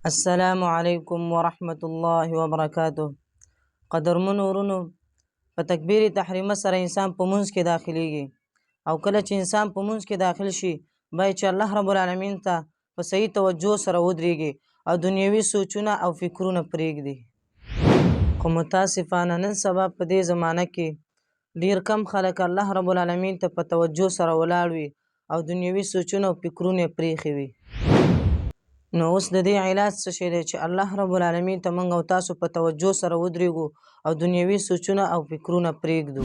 السلام علیکم ورحمت الله وبرکاته. قدرمنو ورونو، په تکبیر تحریمه سره انسان په منځ کې داخليږي او کله چې انسان په منځ کې داخل شي باید چې الله رب العالمین ته په صحیح توجه سره ودرېږي او دنیوي سوچونه او فکرونه پرېږدي. خو متاسفانه نن سبا په دې زمانه کې ډیر کم خلک الله رب العالمین ته په توجه سره ولاړ وي او دنیوي سوچونه او فکرونه پرېښي وي. نو اوس د دې علاج څه شی دی چې الله رب العالمین ته موږ او تاسو په توجه سره ودرېږو او دنیوي سوچونه او فکرونه پرېږدو.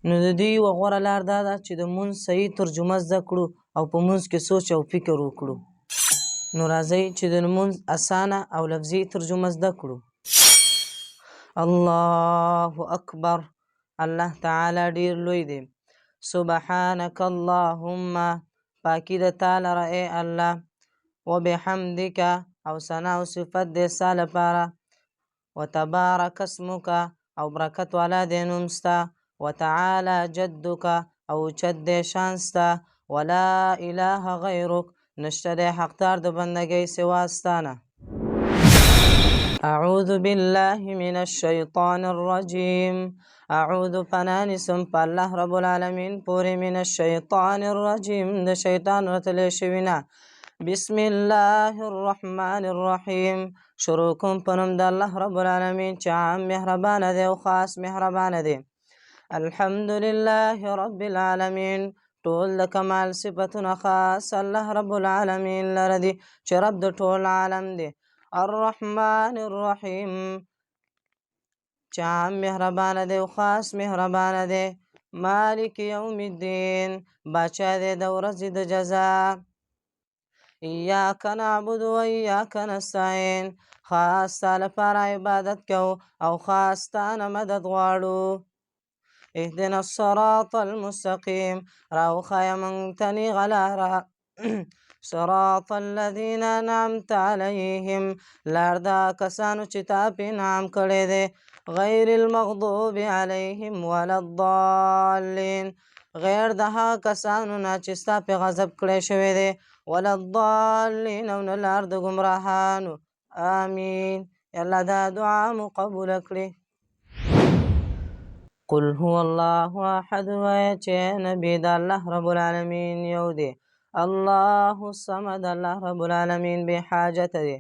نو د دې یوه غوره لار دا ده چې د مونځ صحیح ترجمه زده کړو او په مونځ کې سوچ او فکر وکړو. نو راځئ چې د مونځ اسانه او لفظي ترجمه زده کړو. الله اکبر، الله تعالی ډیر لوی دی. سبحانك اللهم، پاکی د تعالی را ای الله. وبحمدک، او ثنا او صفت د ستا لپاره. وتبارک اسمک، او برکت والا دی نوم ستا. وتعالی جدک، او اوچت دی شان ستا. ولا اله غیرک، نشته دی حقدار د بندګۍ سوا ستا نه. اعوذ بالله من الشیطان الرجیم، اعوذ پناه نیسم په الله رب العالمین پورې من الشیطان الرجیم د شیطان رټلی شوي نه. بسم الله الرحمن الرحیم، شروع کوم په نوم د الله رب العالمین چې عام مهربانه دی او خاص مهربانه دی. الحمدلله رب العالمین، ټول د کمال صفتونه خاص الله رب العالمین لره دي چې رب د ټول عالم دی. الرحمن الرحیم، چې عام مهربانه دی او خاص مهربانه دی. مالک یوم الدین، باچا دی د ورځې د جزا. ایاک نعبد و ایاک نستعین، خاص تا لپاره عبادت کو او خاص تا نه مدد غواړو. اهدنا الصراط المستقیم، راوښایه موږ ته نیغه لاره. صراط الذین انعمت علیهم، لار دا کسانو چې تا پې انعام کړی دی. غیر المغضوب علیهم ولا الضالین، غیر د هغه کسانو نه چې ستا پې غضب کړی شوی دی. ولا الضالین، او نه لار د ګمراهانو. آمین. الله دا دعا مو قبوله کړي. قل هو الله احد، وایه چې نبی د الله رب العالمین یو دی. الله الصمد، الله رب العالمین بې حاجته دی.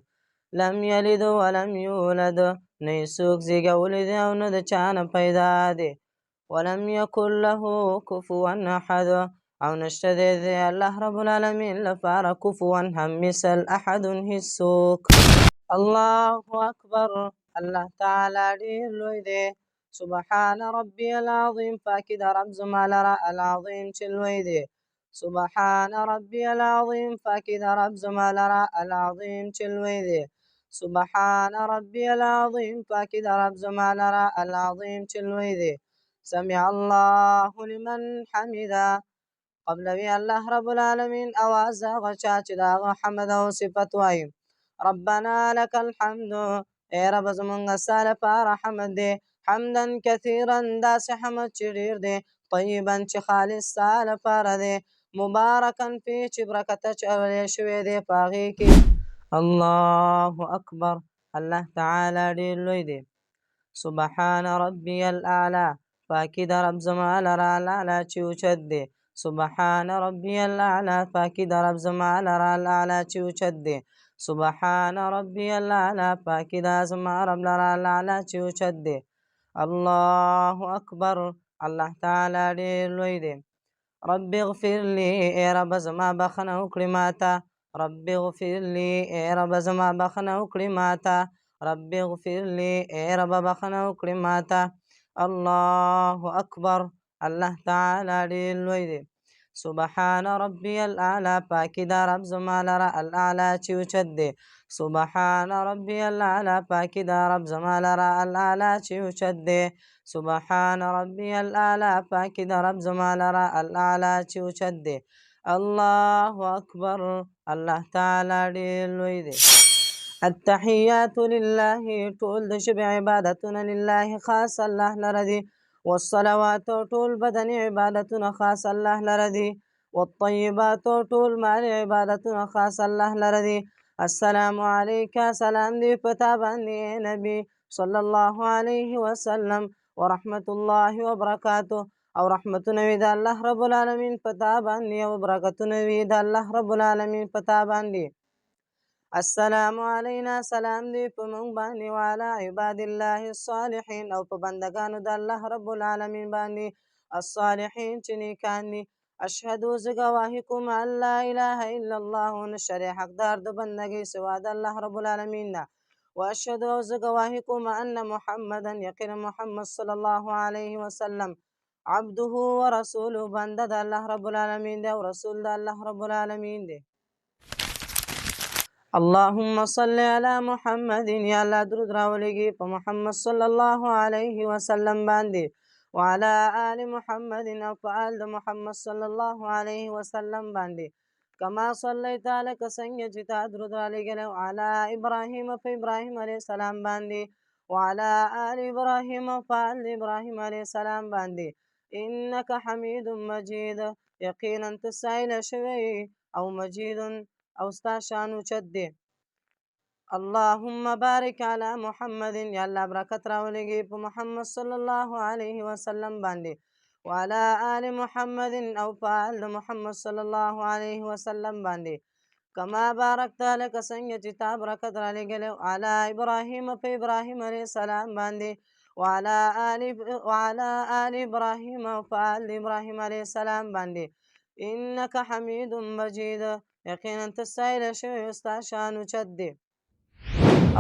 لم یلد ولم یولد، نه یې څوک زیږولی دی او نه د چا نه پیدا دی. ولم یکن له کفوا احد، او نشته دی د الله رب العالمین لپاره کفوا هم مثل احد هیڅوک. الله اکبر، الله تعالی ډیر لوی دی. سبحان ربی العظیم، پاکی د رب زما لره العظیم چې لوی دی. سبحان ربی العظیم، پاکی د رب زما لره العظیم چې لوی دی. سبحان ربی العظیم، پاکی د رب زما لره العظیم چې لوی دی. سمع الله لمن حمده، قبلوي الله رب العالمین اواز هغه چا چې د هغه حمد او صفت وایي. ربنا لك الحمد، ای رب زمونږ ستا لپاره حمد دی. حمدا کثیرا، داسې حمد چې ډیر دی. طیبا، چې خالص ستا لپاره دی. مبارکا فی، چې برکت اچولی شوی دی په هغې کې. الله اکبر، الله تعالی ډیر لوی دی. سبحان ربی الاعلی، پاکی د رب زما لره الاعلی چې اوچت دی. سبحان ربی الاعلی، پاکی د رب زما لره الاعلی چې اوچت دی. سبحان ربی الاعلی، پاکی د زما رب لره الاعلی چې اوچت دی. الله اکبر، الله تعالی ډیر لوی دی. رب اغفر لی، ای رب زما بخښنه وکړې ماته. رب اغفر لی، ای رب زما بخښنه وکړې ماته. رب اغفر لی، ای رب بخښنه وکړې ماته. الله اکبر، الله تعالی ډیر لوی دی. سبحان ربی الاعلی، پاکی د رب زما لره الاعلی چې اوچت دی. سبحان ربی الاعلی، پاکی د رب زما لره الاعلی چې اوچت دی. سبحان ربی الاعلی، پاکی د رب زما لره الاعلی چې اوچت دی. الله اکبر، الله تعالی ډیر لوی دی. التحیات لله، ټول د ژبې عبادتونه لله خاص الله لره دي. والصلوات، ټول بدني عبادتونه خاص الله لره دي. والطیبات، ټول مالي عبادتونه خاص الله لره دي. السلام عليك سلام دی پتا باندې نبی صلی الله علیه وسلم ورحمت الله وبرکاته او رحمتونه وي د الله رب العالمین پتا باندې او برکتونه وي د الله رب العالمین پتا باندې السلام علینا سلام دی په موږ باندې وعلى عباد الله الصالحین او په بندگانو د الله رب العالمین باندې الصالحین چې نیکان دي اشهد ز گواهی کوم ان لا اله الا الله نشری حقدار د بندګۍ سوا د الله رب العالمین نه واشهد ز گواهی کوم ان محمدا یقینا محمد صلی الله علیه وسلم عبده ورسوله بنده د الله رب العالمین دی او رسول د الله رب العالمین دی اللهم صل على محمد یا الله درود راولېږي په محمد صلی الله علیه وسلم باندې وعلى آل محمد او په آل د محمد صلی الله علیه وسلم باندې کما صلیت لک څنګه چې تا درود رالیږلی وعلى ابراهیم په ابراهیم علیه السلام باندې وعلى آل ابراهیم او په آل د ابراهیم علیه السلام باندې انک حمید مجید یقینا ته سایله شوی او مجید او ستا شان اوچت دی اللهم بارک علی محمد یا الله برکت راولېږي په محمد صلی الله علیه وسلم باندې وعلى آل محمد او په آل د محمد صلی الله علیه وسلم باندې کما بارکت لکه څنګه چې تا برکت رالیږلی علی ابراهیم په ابراهیم علیه السلام باندې وعلى آل ابراهیم او په آل د ابراهیم علیه السلام باندې انک حمید مجید یقینا ته سایله شوی او ستا شان اوچت دی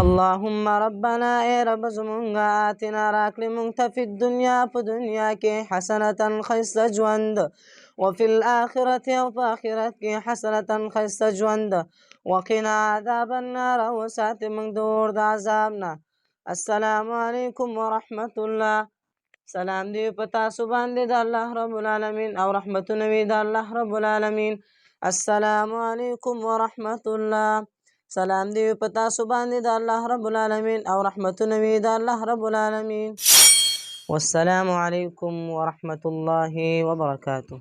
اللهم ربنا اے رب زمونږه آتنا راکړې مونږ ته فی الدنیا په دنیا کې حسنة ښایسته ژوند وفي الآخرة او په آخرت کې حسنة ښایسته ژوند وقنا عذاب النار او ساتې مونږ د اور د عذاب نه السلام علیکم ورحمت الله سلام دی په تاسو باندې د الله رب العالمین او رحمتونه وي د الله رب العالمین السلام علیکم ورحمت الله سلام دی په تاسو باندې د الله رب العالمین او رحمتونه وي د الله رب العالمین والسلام علیکم ورحمت الله وبرکاته